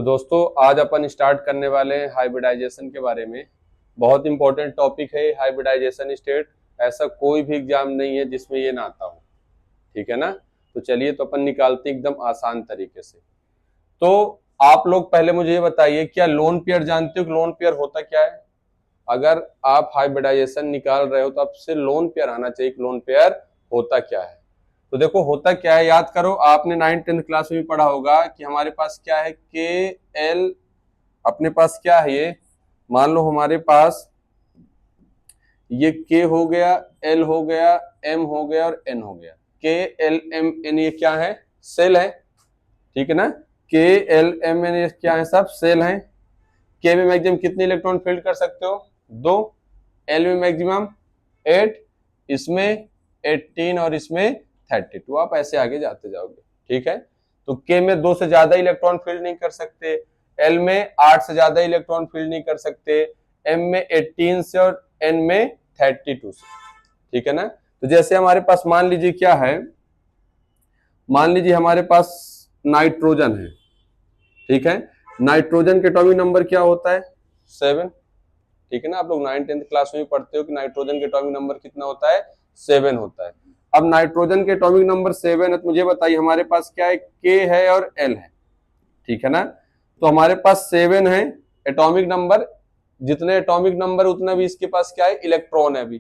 तो दोस्तों आज अपन स्टार्ट करने वाले हैं हाइब्रिडाइजेशन के बारे में। बहुत इंपॉर्टेंट टॉपिक है हाइब्रिडाइजेशन स्टेट। ऐसा कोई भी एग्जाम नहीं है जिसमें ये ना आता हो, ठीक है ना। तो चलिए तो अपन निकालते हैं एकदम आसान तरीके से। तो आप लोग पहले मुझे ये बताइए, क्या लोन पेयर जानते हो कि लोन पेयर होता क्या है? अगर आप हाइब्रिडाइजेशन निकाल रहे हो तो आपसे लोन पेयर आना चाहिए कि लोन पेयर होता क्या है। तो देखो होता क्या है, याद करो, आपने 9th-10th क्लास में भी पढ़ा होगा कि हमारे पास क्या है, के एल। अपने पास क्या है ये, मान लो हमारे पास ये के हो गया, एल हो गया, एम हो गया और एन हो गया। के एल एम एन ये क्या है, सेल है, ठीक है ना। के एल एम एन ये क्या है, सब सेल है। के में मैक्सिमम कितने इलेक्ट्रॉन फील्ड कर सकते हो, 2। एल में मैक्सिमम 8, इसमें 18 और इसमें 32। आप ऐसे आगे जाते जाओगे, ठीक है। तो के में 2 से ज्यादा इलेक्ट्रॉन फील्ड नहीं कर सकते, एल में 8 से ज्यादा इलेक्ट्रॉन फील्ड नहीं कर सकते, एम में 18 से और एन में 32 से, ठीक है ना। तो जैसे हमारे पास मान लीजिए क्या है, मान लीजिए हमारे पास नाइट्रोजन है, ठीक है। नाइट्रोजन के एटॉमिक नंबर क्या होता है, 7, ठीक है ना। आप लोग 9th-10th क्लास में भी पढ़ते हो कि नाइट्रोजन के एटॉमिक नंबर कितना होता है, 7 होता है। अब नाइट्रोजन के एटॉमिक नंबर 7 है तो मुझे बताइए हमारे पास क्या है, के है और एल है, ठीक है ना। तो हमारे पास 7 है एटॉमिक नंबर, जितने एटॉमिक नंबर उतना भी इसके पास क्या है, इलेक्ट्रॉन है अभी।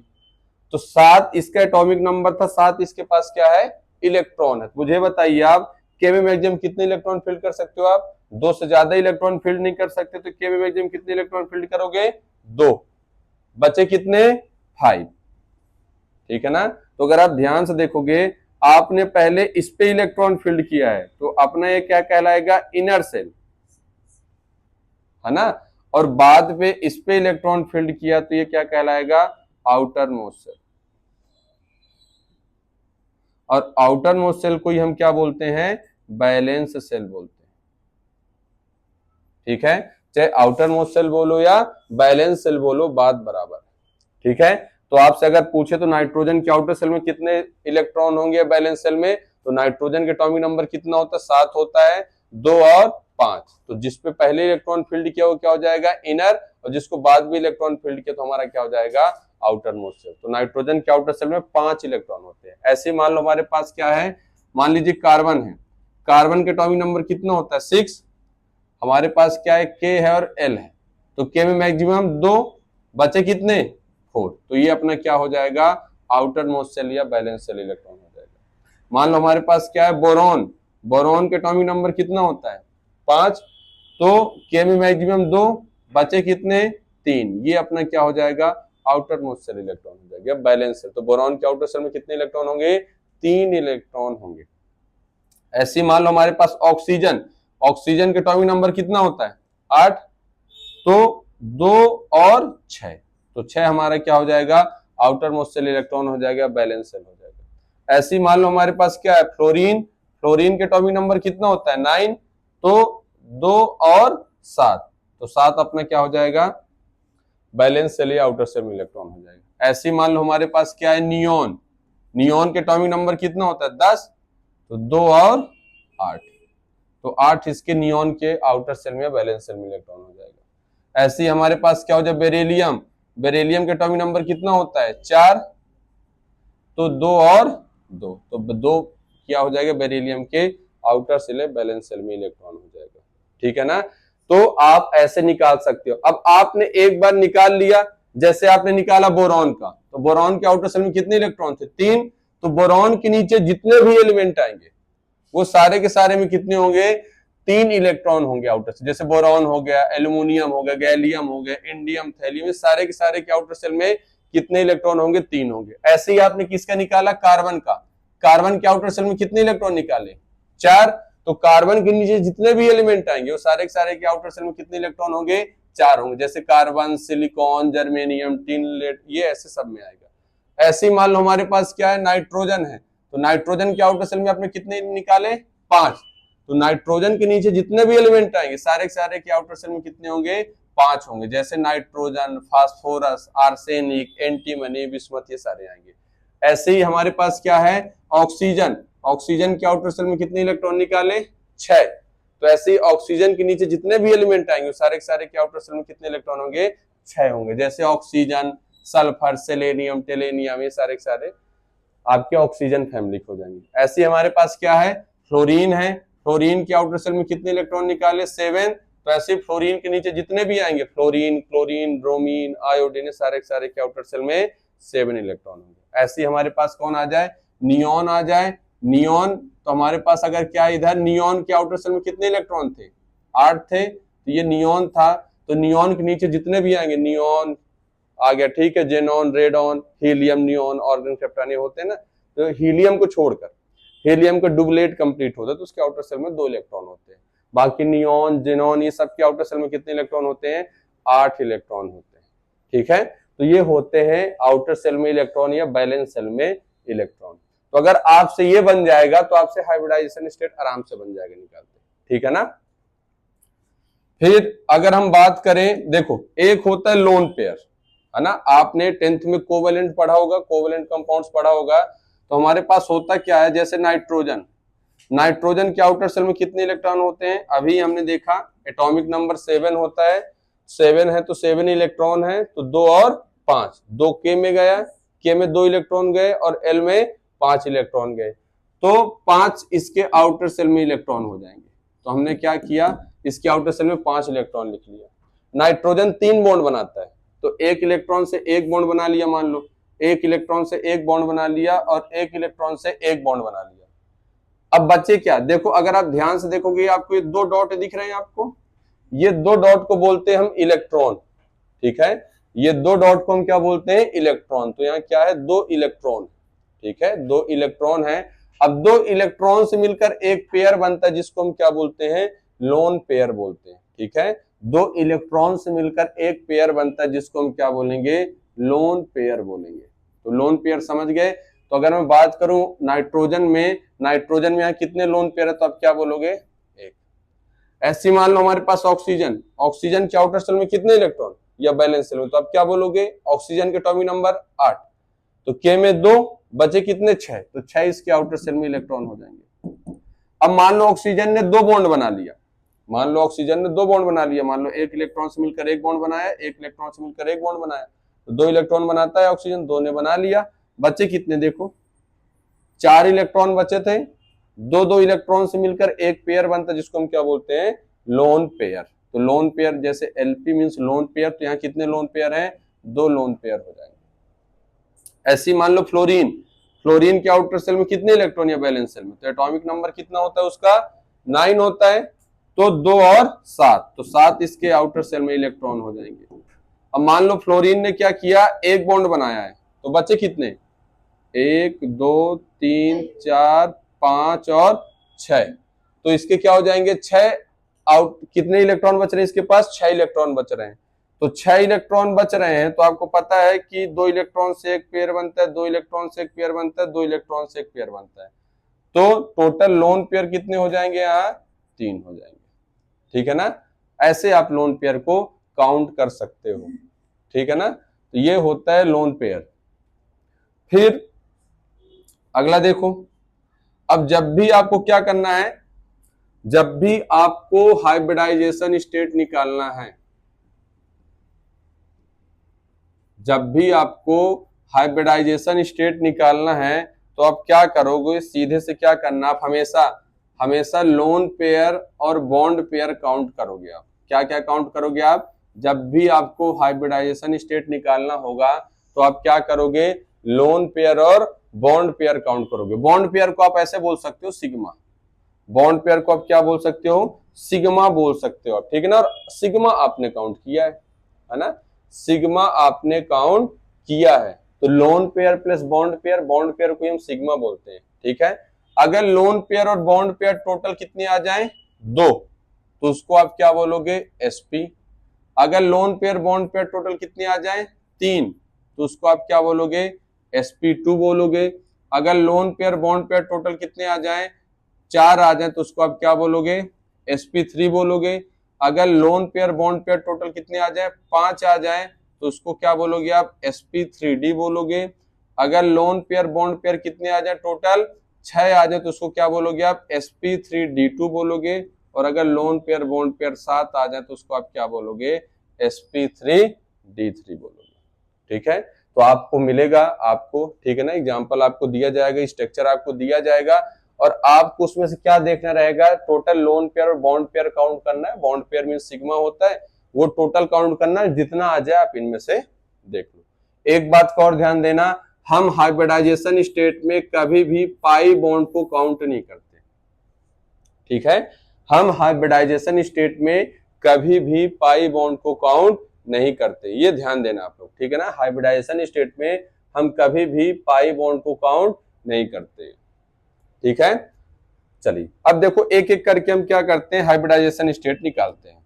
तो 7 इसका एटॉमिक नंबर था, 7 इसके पास क्या है, इलेक्ट्रॉन है। तो मुझे बताइए आप के में मैक्सिमम कितने इलेक्ट्रॉन फील्ड कर सकते हो आप, 2 से ज्यादा इलेक्ट्रॉन फील्ड नहीं कर सकते, तो के में मैक्सिमम कितने इलेक्ट्रॉन फील्ड करोगे, 2। बचे कितने, 5, ठीक है ना। तो अगर आप ध्यान से देखोगे, आपने पहले इस पे इलेक्ट्रॉन फील्ड किया है तो अपना ये क्या कहलाएगा, इनर सेल, है ना। और बाद में इस पे इलेक्ट्रॉन फील्ड किया तो ये क्या कहलाएगा, आउटर मोस्ट सेल। और आउटर मोस्ट सेल को ही हम क्या बोलते हैं, बैलेंस सेल बोलते हैं, ठीक है। चाहे आउटर मोस्ट सेल बोलो या बैलेंस सेल बोलो, बात बराबर है, ठीक है। तो आपसे अगर पूछे तो नाइट्रोजन के आउटर सेल में कितने इलेक्ट्रॉन होंगे बैलेंस सेल में, तो नाइट्रोजन के एटॉमिक नंबर कितना होता है, 7 होता है, 2 और 5। तो जिसपे पहले इलेक्ट्रॉन फील्ड किया वो क्या हो जाएगा, इनर, और जिसको बाद में इलेक्ट्रॉन फील्ड किया तो हमारा क्या हो जाएगा, आउटर मोस्ट सेल। तो नाइट्रोजन के आउटर सेल में 5 इलेक्ट्रॉन होते हैं। ऐसे मान लो हमारे पास क्या है, मान लीजिए कार्बन है, कार्बन के एटॉमिक नंबर कितना होता है, 6। हमारे पास क्या है, के है और एल है, तो के में मैक्सिमम 2, बचे कितने, 4। तो ये अपना क्या हो जाएगा, आउटर मोस्ट सेल या बैलेंस सेल इलेक्ट्रॉन हो जाएगा। मान लो हमारे पास क्या है, बोरॉन, बोरॉन के एटॉमिक नंबर कितना होता है, 5, तो के में मैक्सिमम 2, बचे कितने, 3। ये अपना क्या हो जाएगा, आउटर मोस्ट सेल इलेक्ट्रॉन हो जाएगा, बैलेंस सेल। तो बोरॉन के आउटर सेल में कितने इलेक्ट्रॉन होंगे, 3 इलेक्ट्रॉन होंगे। ऐसे मान लो हमारे पास ऑक्सीजन, ऑक्सीजन के एटॉमिक नंबर कितना होता है, 8, तो 2 और 6, तो 6 हमारा क्या हो जाएगा, आउटर मोस्ट सेल इलेक्ट्रॉन हो जाएगा, बैलेंस सेल हो जाएगा। ऐसे ही मान लो हमारे पास क्या है, फ्लोरीन, फ्लोरीन के एटॉमिक नंबर कितना होता है, 9, तो 2 और 7, तो 7 अपना क्या हो जाएगा, बैलेंस सेल या आउटर सेल में इलेक्ट्रॉन हो जाएगा। ऐसे ही मान लो हमारे पास क्या है, नियोन, नियोन के एटॉमिक नंबर कितना होता है, 10, तो 2 और 8, तो 8 इसके नियोन के आउटर सेल में या बैलेंस सेल में इलेक्ट्रॉन हो जाएगा। ऐसे ही हमारे पास क्या हो जाए, बेरिलियम, बेरिलियम के एटॉमिक नंबर कितना होता है, 4, तो 2 और 2, तो 2 क्या हो जाएगा, बेरिलियम के आउटर सेल बैलेंस सेल में इलेक्ट्रॉन हो जाएगा, ठीक है ना। तो आप ऐसे निकाल सकते हो। अब आपने एक बार निकाल लिया, जैसे आपने निकाला बोरॉन का, तो बोरॉन के आउटर सेल में कितने इलेक्ट्रॉन थे, 3, तो बोरॉन के नीचे जितने भी एलिमेंट आएंगे वो सारे के सारे में कितने होंगे, 3 इलेक्ट्रॉन होंगे आउटर से। जैसे बोरॉन हो गया, एल्यूमिनियम हो गया, गैलियम हो गया, इंडियम, थैलियम, सारे के सारे के आउटर सेल में कितने इलेक्ट्रॉन होंगे, 3 होंगे। ऐसे ही आपने किसका निकाला, कार्बन का, कार्बन के आउटर सेल में कितने इलेक्ट्रॉन निकाले, 4, तो कार्बन के नीचे जितने भी एलिमेंट आएंगे वो सारे के सारे के आउटर सेल में कितने इलेक्ट्रॉन होंगे, 4 होंगे। जैसे carbon, silicon, germanium, tin lead, ये ऐसे सब में आएगा। ऐसे ही मान लो हमारे पास क्या है, नाइट्रोजन है, तो नाइट्रोजन के आउटर सेल में आपने कितने निकाले, 5, तो नाइट्रोजन के नीचे जितने भी एलिमेंट आएंगे सारे के सारे के आउटर सेल में कितने होंगे, 5 होंगे। जैसे nitrogen, phosphorus, arsenic, antimony, bismuth, ये सारे आएंगे। ऐसे ही हमारे पास क्या है, ऑक्सीजन, ऑक्सीजन के आउटर सेल में कितने इलेक्ट्रॉन निकाले, 6, तो ऐसे ही ऑक्सीजन के नीचे जितने भी एलिमेंट आएंगे सारे के सारे के आउटर सेल में कितने इलेक्ट्रॉन होंगे? 6 होंगे। जैसे ऑक्सीजन, सल्फर, सेलेनियम, टेलेनियम, ये सारे के सारे आपके ऑक्सीजन फैमिली हो जाएंगे। ऐसे हमारे पास क्या है? फ्लोरीन है। फ्लोरीन के आउटर सेल में कितने इलेक्ट्रॉन निकाले? 7। तो ऐसे फ्लोरीन के नीचे जितने भी आएंगे, फ्लोरीन, क्लोरीन, ब्रोमीन, आयोडीन, सारे के सारे के आउटर सेल में 7 इलेक्ट्रॉन होंगे। ऐसे ही हमारे पास कौन आ जाए? नियोन आ जाए। नियोन, तो हमारे पास अगर क्या इधर नियोन के आउटर सेल में कितने इलेक्ट्रॉन थे? 8 थे। तो ये नियोन था, तो नियोन के नीचे जितने भी आएंगे, नियोन आ गया, ठीक है, xenon, radon, helium, neon, organ, krypton होते हैं ना। तो हीलियम को छोड़कर, हीलियम का डुबलेट कंप्लीट होता है तो उसके आउटर सेल में 2 इलेक्ट्रॉन होते हैं। बाकी नियोन, जेनॉन, ये सब के आउटर सेल में कितने इलेक्ट्रॉन होते हैं? 8 इलेक्ट्रॉन होते हैं। ठीक है, तो ये होते हैं आउटर सेल में इलेक्ट्रॉन या बैलेंस सेल में इलेक्ट्रॉन। तो अगर आपसे ये बन जाएगा तो आपसे हाइब्रिडाइजेशन स्टेट आराम से बन जाएगा निकालते। ठीक है ना। फिर अगर हम बात करें, देखो एक होता है लोन पेयर, है ना। आपने 10th में कोवेलेंट पढ़ा होगा, कोवेलेंट कंपाउंड्स पढ़ा होगा। तो हमारे पास होता क्या है, जैसे नाइट्रोजन, नाइट्रोजन के आउटर सेल में कितने इलेक्ट्रॉन होते हैं? अभी हमने देखा एटॉमिक नंबर 7 होता है। 7 है तो 7 इलेक्ट्रॉन है, तो 2 और 5, 2 के में गया, के में 2 इलेक्ट्रॉन गए और एल में 5 इलेक्ट्रॉन गए, तो 5 इसके आउटर सेल में इलेक्ट्रॉन हो जाएंगे। तो हमने क्या किया, इसके आउटर सेल में 5 इलेक्ट्रॉन लिख लिया। नाइट्रोजन 3 बॉन्ड बनाता है, तो 1 इलेक्ट्रॉन से 1 बॉन्ड बना लिया, मान लो 1 इलेक्ट्रॉन से 1 बॉन्ड बना लिया और 1 इलेक्ट्रॉन से 1 बॉन्ड बना लिया। अब बचे क्या? देखो अगर आप ध्यान से देखोगे, आपको ये 2 डॉट दिख रहे हैं आपको, ये 2 डॉट को बोलते हैं हम इलेक्ट्रॉन। ठीक है, ये 2 डॉट को हम क्या बोलते हैं? इलेक्ट्रॉन। तो यहाँ क्या है? 2 इलेक्ट्रॉन। ठीक है, 2 इलेक्ट्रॉन है। अब 2 इलेक्ट्रॉन से मिलकर एक पेयर बनता है जिसको हम क्या बोलते हैं? लोन पेयर बोलते हैं। ठीक है, 2 इलेक्ट्रॉन से मिलकर एक पेयर बनता है जिसको हम क्या बोलेंगे? लोन पेयर बोलेंगे। तो लोन पेयर समझ गए। तो अगर मैं बात करूं नाइट्रोजन में, नाइट्रोजन में यहाँ कितने लोन पेयर है, तो आप क्या बोलोगे? 1। ऐसी मान लो हमारे पास ऑक्सीजन, ऑक्सीजन के आउटर सेल में कितने इलेक्ट्रॉन या बैलेंस सेल में, तो आप क्या बोलोगे? ऑक्सीजन के एटॉमिक नंबर 8, तो के में 2 बचे कितने? 6, तो 6 इसके आउटर सेल में इलेक्ट्रॉन हो जाएंगे। अब मान लो ऑक्सीजन ने 2 बॉन्ड बना लिया, मान लो ऑक्सीजन ने 2 बॉन्ड बना लिया, मान लो 1 इलेक्ट्रॉन से मिलकर 1 बॉन्ड बनाया, 1 इलेक्ट्रॉन से मिलकर 1 बॉन्ड बनाया, तो 2 इलेक्ट्रॉन बनाता है ऑक्सीजन, 2 ने बना लिया। बचे कितने? देखो 4 इलेक्ट्रॉन बचे थे, 2 इलेक्ट्रॉन से मिलकर एक पेयर बनता है जिसको हम क्या बोलते हैं? Lone pair. तो लोन पेयर, जैसे एलपी मींस लोन पेयर, तो यहाँ कितने लोन पेयर हैं? 2 लोन पेयर हो जाएंगे। ऐसी मान लो फ्लोरीन, फ्लोरीन के आउटर सेल में कितने इलेक्ट्रॉन या बैलेंस सेल में, तो एटॉमिक नंबर कितना होता है उसका? 9 होता है, तो 2 और 7, तो 7 इसके आउटर सेल में इलेक्ट्रॉन हो जाएंगे। अब मान लो फ्लोरीन ने क्या किया? 1 बॉन्ड बनाया है, तो बचे कितने? 1 2 3 4 5 और 6, तो इसके क्या हो जाएंगे? 6 आउट, कितने इलेक्ट्रॉन बच रहे हैं इसके पास? 6 इलेक्ट्रॉन बच रहे हैं। तो 6 इलेक्ट्रॉन बच रहे हैं, तो आपको पता है कि 2 इलेक्ट्रॉन से एक पेयर बनता है, 2 इलेक्ट्रॉन से एक पेयर बनता है, 2 इलेक्ट्रॉन से एक पेयर बनता है, तो टोटल लोन पेयर कितने हो जाएंगे? यहाँ 3 हो जाएंगे। ठीक है ना, ऐसे आप लोन पेयर को काउंट कर सकते हो। ठीक है ना, तो ये होता है लोन पेयर। फिर अगला देखो, अब जब भी आपको क्या करना है, जब भी आपको हाइब्रिडाइजेशन स्टेट निकालना है, जब भी आपको हाइब्रिडाइजेशन स्टेट निकालना है, तो आप क्या करोगे? सीधे से क्या करना, आप हमेशा हमेशा लोन पेयर और बॉन्ड पेयर काउंट करोगे। आप क्या क्या काउंट करोगे? आप जब भी आपको हाइब्रिडाइजेशन स्टेट निकालना होगा तो आप क्या करोगे? लोन पेयर और बॉन्ड पेयर काउंट करोगे। बॉन्ड पेयर को आप ऐसे बोल सकते हो सिग्मा, बॉन्ड पेयर को आप क्या बोल सकते हो? सिग्मा बोल सकते हो। ठीक है ना, और सिग्मा आपने काउंट किया है ना, सिग्मा आपने काउंट किया है। तो lone pair plus bond pair, bond pair को हम सिग्मा बोलते हैं। ठीक है, अगर लोन पेयर और बॉन्ड पेयर टोटल कितने आ जाएं? 2, तो उसको आप क्या बोलोगे? sp। अगर lone pair bond pair total कितने आ जाएं? 3, तो उसको आप क्या बोलोगे? sp2 बोलोगे। अगर lone pair bond pair total कितने आ जाएं? 4 आ जाए, तो उसको आप क्या बोलोगे? sp3 बोलोगे। अगर lone pair bond pair total कितने आ जाए? 5 आ जाए, तो उसको क्या बोलोगे आप? sp3d बोलोगे। अगर लोन पेयर बॉन्ड पेयर कितने आ जाए? टोटल 6 आ जाए, तो उसको क्या बोलोगे आप? sp3d2 बोलोगे। और अगर लोन पेयर बॉन्ड पेयर साथ आ जाए तो उसको आप क्या बोलोगे, sp3d3 बोलोगे। ठीक है, तो आपको मिलेगा, आपको ठीक है ना, एग्जांपल आपको दिया जाएगा, स्ट्रक्चर आपको दिया जाएगा और आपको उसमें से क्या देखना रहेगा, टोटल लोन पेयर और बॉन्ड पेयर काउंट करना है। बॉन्ड पेयर मीन सिग्मा होता है, वो टोटल काउंट करना है, जितना आ जाए आप इनमें से देख लो। एक बात का और ध्यान देना, हम हाइब्रिडाइजेशन स्टेट में कभी भी पाई बॉन्ड को काउंट नहीं करते। ठीक है, हम हाइब्रिडाइजेशन स्टेट में कभी भी पाई बॉन्ड को काउंट नहीं करते, ये ध्यान देना आप लोग। ठीक है ना, हाइब्रिडाइजेशन स्टेट में हम कभी भी पाई बॉन्ड को काउंट नहीं करते। ठीक है, चलिए अब देखो एक एक करके हम क्या करते हैं, हाइब्रिडाइजेशन स्टेट निकालते हैं।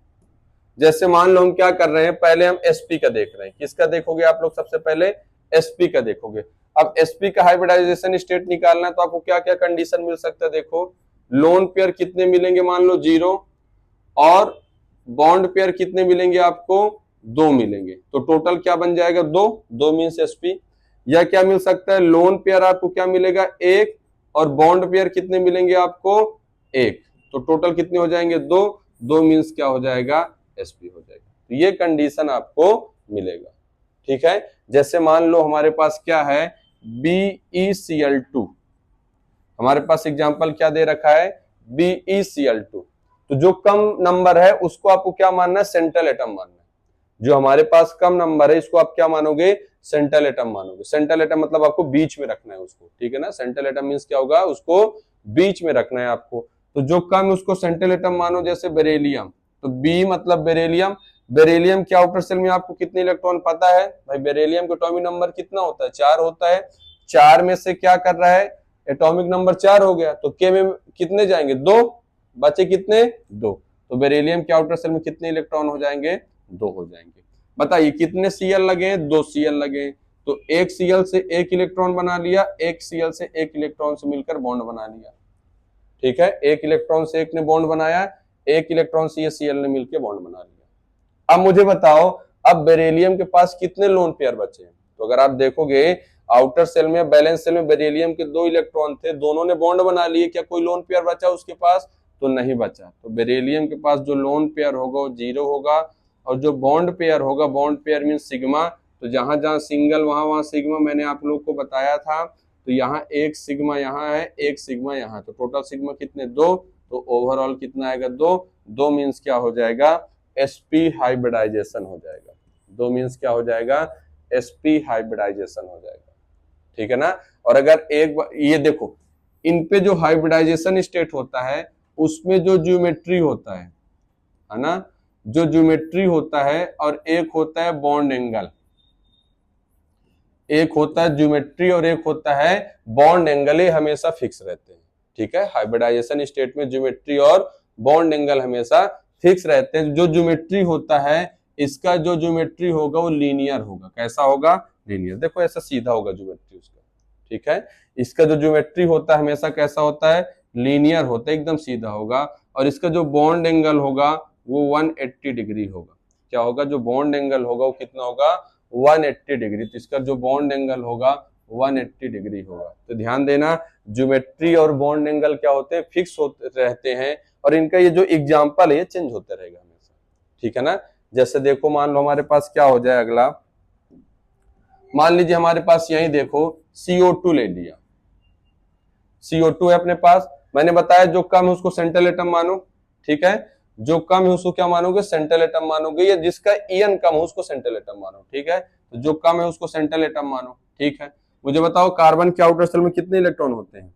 जैसे मान लो हम क्या कर रहे हैं, पहले हम sp का देख रहे हैं। किसका देखोगे आप लोग, सबसे पहले sp का देखोगे। अब sp का हाइब्रिडाइजेशन स्टेट निकालना है तो आपको क्या क्या कंडीशन मिल सकता है, देखो लोन पेयर कितने मिलेंगे, मान लो 0, और बॉन्ड पेयर कितने मिलेंगे आपको, 2 मिलेंगे, तो टोटल क्या बन जाएगा, 2 मीन्स sp। या क्या मिल सकता है, लोन पेयर आपको क्या मिलेगा, 1, और बॉन्ड पेयर कितने मिलेंगे आपको, 1, तो टोटल कितने हो जाएंगे, 2 मीन्स क्या हो जाएगा, sp हो जाएगा। तो ये कंडीशन आपको मिलेगा। ठीक है, जैसे मान लो हमारे पास क्या है, BeCl2, हमारे पास एग्जांपल क्या दे रखा है, BeCl2, तो जो कम नंबर है उसको आपको क्या मानना है, सेंट्रल एटम मानना है। जो हमारे पास कम नंबर है इसको आप क्या मानोगे, सेंट्रल एटम मानोगे। सेंट्रल एटम मतलब आपको बीच में रखना है उसको। ठीक है ना, सेंट्रल एटम मींस क्या होगा, उसको बीच में रखना है आपको। तो जो कम है उसको सेंट्रल एटम मानो, जैसे बेरिलियम, तो बी मतलब बेरिलियम। बेरिलियम के आउटर सेल में आपको कितने इलेक्ट्रॉन पता है भाई, बेरिलियम का एटॉमिक नंबर कितना होता है, 4 होता है। 4 में से क्या कर रहा है, एटॉमिक नंबर 4 हो गया, तो के में कितने जाएंगे, 2, बचे कितने, 2। तो बेरिलियम के आउटर सेल में कितने इलेक्ट्रॉन हो जाएंगे, 2 हो जाएंगे। बताइए कितने Cl लगे, 2 Cl लगे, तो एक Cl से एक इलेक्ट्रॉन बना लिया, एक Cl से एक इलेक्ट्रॉन से मिलकर बॉन्ड बना लिया। ठीक है, एक इलेक्ट्रॉन से एक ने बॉन्ड बनाया, एक इलेक्ट्रॉन से ये Cl ने मिलकर बॉन्ड बना लिया। अब मुझे बताओ, अब बेरिलियम के पास कितने लोन पेयर बचे हैं, तो अगर आप देखोगे आउटर सेल में, बैलेंस सेल में बेरिलियम के 2 इलेक्ट्रॉन थे, दोनों ने बॉन्ड बना लिए, क्या कोई लोन पेयर बचा उसके पास, तो नहीं बचा। तो बेरिलियम के पास जो लोन पेयर होगा वो 0 होगा, और जो बॉन्ड पेयर होगा, बॉन्ड पेयर मीन सिग्मा, तो जहां जहां सिंगल वहां वहां सिग्मा, मैंने आप लोग को बताया था। तो यहाँ एक सिग्मा यहाँ है, एक सिग्मा यहाँ, तो टोटल सिग्मा कितने, 2, तो ओवरऑल कितना आएगा, 2 मीन्स क्या हो जाएगा, sp हाइब्रिडाइजेशन हो जाएगा। 2 मीन्स क्या हो जाएगा, sp हाइब्रिडाइजेशन हो जाएगा। ठीक है ना, और अगर एक ये देखो, इन पे जो हाइब्रिडाइजेशन स्टेट होता है उसमें जो ज्योमेट्री होता है ना, जो ज्योमेट्री होता है, और एक होता है बॉन्ड एंगल, एक होता है ज्योमेट्री और एक होता है बॉन्ड एंगल, ये हमेशा फिक्स रहते हैं। ठीक है, हाइब्रिडाइजेशन स्टेट में ज्योमेट्री और बॉन्ड एंगल हमेशा फिक्स रहते हैं। जो ज्योमेट्री होता है, इसका जो ज्योमेट्री होगा वो लीनियर होगा। कैसा होगा, लीनियर। देखो ऐसा सीधा होगा ज्योमेट्री उसका। ठीक है, इसका जो ज्योमेट्री होता है हमेशा कैसा होता है, लीनियर होता है, एकदम सीधा होगा। और इसका जो बॉन्ड एंगल होगा वो 180 डिग्री होगा। क्या होगा, जो बॉन्ड एंगल होगा वो कितना होगा, 180 डिग्री। तो इसका जो बॉन्ड एंगल होगा 180 डिग्री होगा। तो ध्यान देना, ज्योमेट्री और बॉन्ड एंगल क्या होते हैं, फिक्स होते रहते हैं, और इनका ये जो एग्जांपल है ये चेंज होते रहेगा हमेशा। ठीक है ना, जैसे देखो मान लो हमारे पास क्या हो जाए अगला, मान लीजिए हमारे पास यही देखो CO2 ले लिया, CO2 है अपने पास। मैंने बताया जो कम है उसको सेंट्रल एटम मानो। ठीक है, जो कम है उसको क्या मानोगे, सेंट्रल एटम मानोगे, या जिसका En कम हो उसको सेंट्रल एटम मानो। ठीक है, तो जो कम है उसको सेंट्रल एटम मानो। ठीक है, मुझे बताओ कार्बन के आउटर सेल में कितने इलेक्ट्रॉन होते हैं,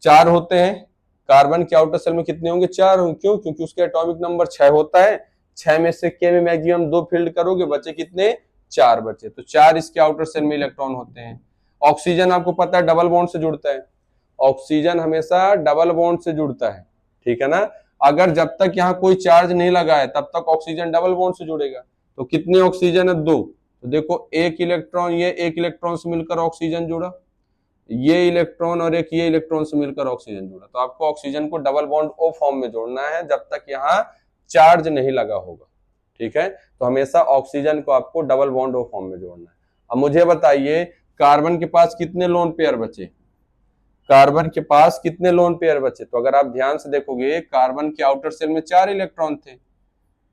4 होते हैं। कार्बन के आउटर सेल में कितने होंगे, 4 होंगे। क्यों, क्योंकि उसका एटॉमिक नंबर 6 होता है। 6 में से के में मैक्सिमम 2 फील्ड करोगे, बचे कितने, 4 बचे। तो 4 इसके आउटर सेल में इलेक्ट्रॉन होते हैं। ऑक्सीजन आपको पता है डबल बॉन्ड से जुड़ता है, ऑक्सीजन हमेशा डबल बॉन्ड से जुड़ता है। ठीक है ना, अगर जब तक यहाँ कोई चार्ज नहीं लगा है तब तक ऑक्सीजन डबल बॉन्ड से जुड़ेगा। तो कितने ऑक्सीजन है, 2। तो देखो एक इलेक्ट्रॉन, ये एक इलेक्ट्रॉन से मिलकर ऑक्सीजन जुड़ा, ये इलेक्ट्रॉन और एक ये इलेक्ट्रॉन से मिलकर ऑक्सीजन जुड़ा। तो आपको ऑक्सीजन को डबल बॉन्ड ओ फॉर्म में जोड़ना है जब तक यहाँ चार्ज नहीं लगा होगा। ठीक है, तो हमेशा ऑक्सीजन को आपको डबल बॉन्ड ओ फॉर्म में जोड़ना है। अब मुझे बताइए कार्बन के पास कितने लोन पेयर बचे, कार्बन के पास कितने लोन पेयर बचे? तो अगर आप ध्यान से देखोगे कार्बन के आउटर शेल में 4 इलेक्ट्रॉन थे,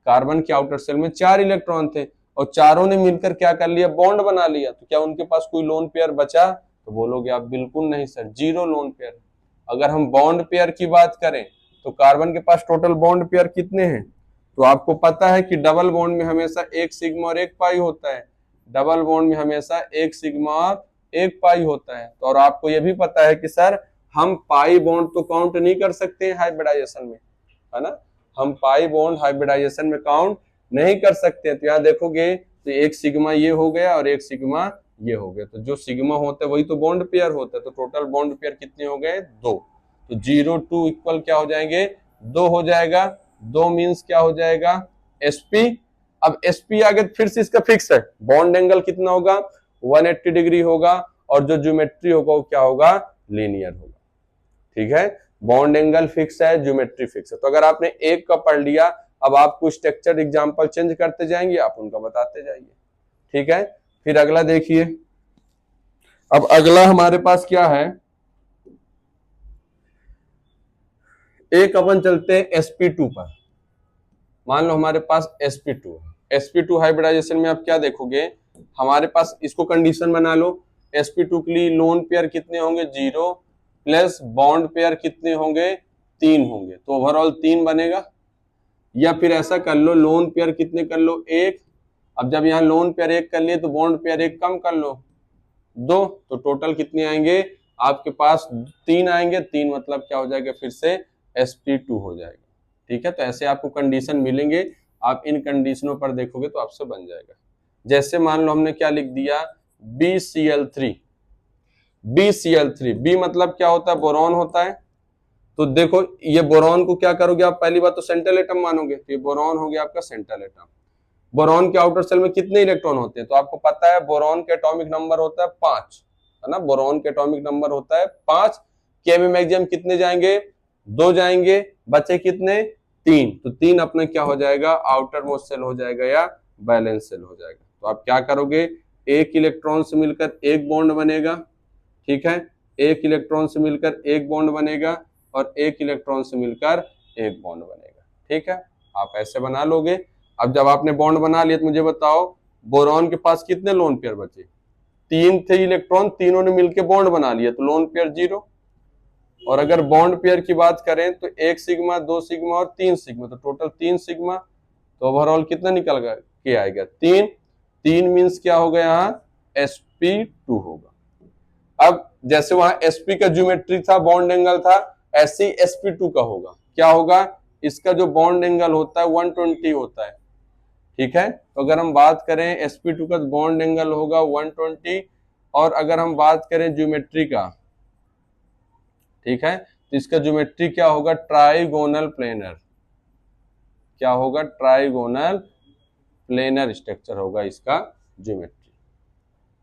कार्बन के आउटर शेल में 4 इलेक्ट्रॉन थे और चारों ने मिलकर क्या कर लिया? बॉन्ड बना लिया। तो क्या उनके पास कोई लोन पेयर बचा? तो बोलोगे आप बिल्कुल नहीं सर, 0 लोन पेयर। अगर हम बॉन्ड पेयर की बात करें तो कार्बन के पास टोटल बॉन्ड पेयर कितने हैं? तो आपको पता है कि डबल बॉन्ड में हमेशा एक सिग्मा और एक पाई होता है, डबल बॉन्ड में हमेशा एक सिग्मा और एक पाई होता है। तो और आपको यह भी पता है कि सर हम पाई बॉन्ड तो काउंट नहीं कर सकते हैं हाइब्रिडाइजेशन में, है ना, हम पाई बॉन्ड हाइब्रिडाइजेशन में काउंट नहीं कर सकते। तो यहाँ देखोगे तो एक सिग्मा ये हो गया और एक सिग्मा ये हो गया, तो जो सिग्मा होता है वही तो बॉन्ड पेयर होता है। तो टोटल बॉन्ड पेयर कितने हो गए? 2। तो 0 2 इक्वल क्या हो जाएंगे? 2 हो जाएगा। 2 मीन्स क्या हो जाएगा? sp। अब sp आगे फिर से इसका फिक्स है, बॉन्ड एंगल कितना होगा? 180 डिग्री होगा और जो ज्योमेट्री होगा वो क्या होगा? लीनियर होगा। ठीक है, बॉन्ड एंगल फिक्स है, ज्योमेट्री फिक्स है। तो अगर आपने एक का पढ़ लिया, अब आपको स्ट्रक्चर एग्जांपल चेंज करते जाएंगे, आप उनका बताते जाइए। ठीक है, फिर अगला देखिए। अब अगला हमारे पास क्या है? एक अपन चलते हैं sp2 पर। मान लो हमारे पास sp2 है। sp2 हाइब्रिडाइजेशन में आप क्या देखोगे? हमारे पास इसको कंडीशन बना लो, sp2 के लिए लोन पेयर कितने होंगे? 0 प्लस बॉन्ड पेयर कितने होंगे? 3 होंगे, तो ओवरऑल 3 बनेगा। या फिर ऐसा कर लो, लोन पेयर कितने कर लो? 1। अब जब यहाँ लोन पेयर 1 कर लिए तो बॉन्ड पेयर 1 कम कर लो, 2। तो टोटल कितने आएंगे आपके पास? 3 आएंगे। 3 मतलब क्या हो जाएगा? फिर से sp2 हो जाएगा। ठीक है, तो ऐसे आपको कंडीशन मिलेंगे, आप इन कंडीशनों पर देखोगे तो आपसे बन जाएगा। जैसे मान लो हमने क्या लिख दिया? BCl3। BCl3, बी मतलब क्या होता है? बोरॉन होता है। तो देखो ये बोरॉन को क्या करोगे आप? पहली बात तो सेंट्रल एटम मानोगे, तो ये बोरॉन हो गया आपका सेंट्रल एटम। बोरॉन के आउटर सेल में कितने इलेक्ट्रॉन होते हैं? तो आपको पता है बोरॉन के एटॉमिक नंबर होता है 5, है ना, बोरॉन के एटॉमिक नंबर होता है 5। केमी मैक्सिमम कितने जाएंगे? 2 जाएंगे, बचे कितने? 3। तो 3 अपने क्या हो जाएगा? आउटर मोस्ट सेल हो जाएगा या बैलेंस सेल हो जाएगा। तो आप क्या करोगे? एक इलेक्ट्रॉन से मिलकर एक बॉन्ड बनेगा। ठीक है, एक इलेक्ट्रॉन से मिलकर एक बॉन्ड बनेगा और एक इलेक्ट्रॉन से मिलकर एक बॉन्ड बनेगा। ठीक है, आप ऐसे बना लोगे। अब जब आपने बॉन्ड बना लिया तो मुझे बताओ बोरॉन के पास कितने लोन पेयर बचे? 3 थे इलेक्ट्रॉन, तीनों ने मिलकर बॉन्ड बना लिया, तो लोन पेयर 0। और अगर बॉन्ड पेयर की बात करें तो 1 सिग्मा, 2 सिग्मा और 3 सिग्मा, तो टोटल 3 सिग्मा। तो ओवरऑल कितना निकल के आएगा? 3। 3 मीन्स क्या होगा? यहाँ sp2 होगा। अब जैसे वहां sp का ज्योमेट्री था, बॉन्ड एंगल था, ऐसे ही sp2 का होगा। क्या होगा? इसका जो बॉन्ड एंगल होता है 120 होता है। ठीक है, तो अगर हम बात करें sp2 का बॉन्ड एंगल होगा 120, और अगर हम बात करें ज्योमेट्री का, ठीक है, तो इसका ज्योमेट्री क्या होगा? Trigonal planar. क्या होगा? ट्राइगोनल प्लेनर स्ट्रक्चर होगा इसका ज्योमेट्री।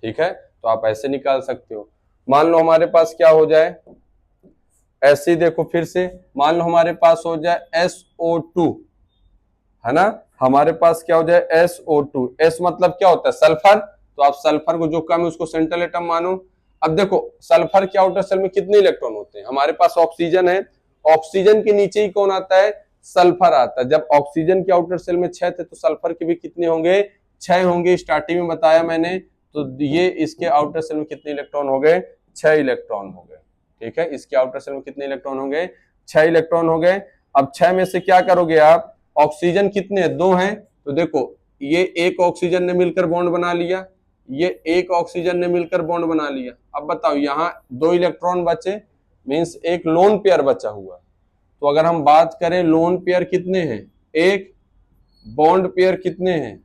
ठीक है, तो आप ऐसे निकाल सकते हो। मान लो हमारे पास क्या हो जाए? ऐसे ही देखो, फिर से मान लो हमारे पास हो जाए SO2, है ना, हमारे पास क्या हो जाए? SO2। S मतलब क्या होता है? सल्फर। तो आप सल्फर को जो कम है उसको सेंट्रल एटम मानो। अब देखो सल्फर के आउटर सेल में कितने इलेक्ट्रॉन होते हैं? हमारे पास ऑक्सीजन है, ऑक्सीजन के नीचे ही कौन आता है? सल्फर आता है। जब ऑक्सीजन के आउटर सेल में 6 थे तो सल्फर के भी कितने होंगे? 6 होंगे, स्टार्टिंग में बताया मैंने। तो ये इसके आउटर सेल में कितने इलेक्ट्रॉन हो गए? 6 इलेक्ट्रॉन हो गए। ठीक है, इसके आउटर सेल में कितने इलेक्ट्रॉन हो गए? 6 इलेक्ट्रॉन हो गए। अब 6 में से क्या करोगे आप? ऑक्सीजन कितने? 2 हैं, तो देखो ये एक ऑक्सीजन ने मिलकर बॉन्ड बना लिया, ये एक ऑक्सीजन ने मिलकर बॉन्ड बना लिया। अब बताओ यहाँ 2 इलेक्ट्रॉन बचे, मींस एक लोन पेयर बचा हुआ। तो अगर हम बात करें लोन पेयर कितने हैं? 1। बॉन्ड पेयर कितने हैं?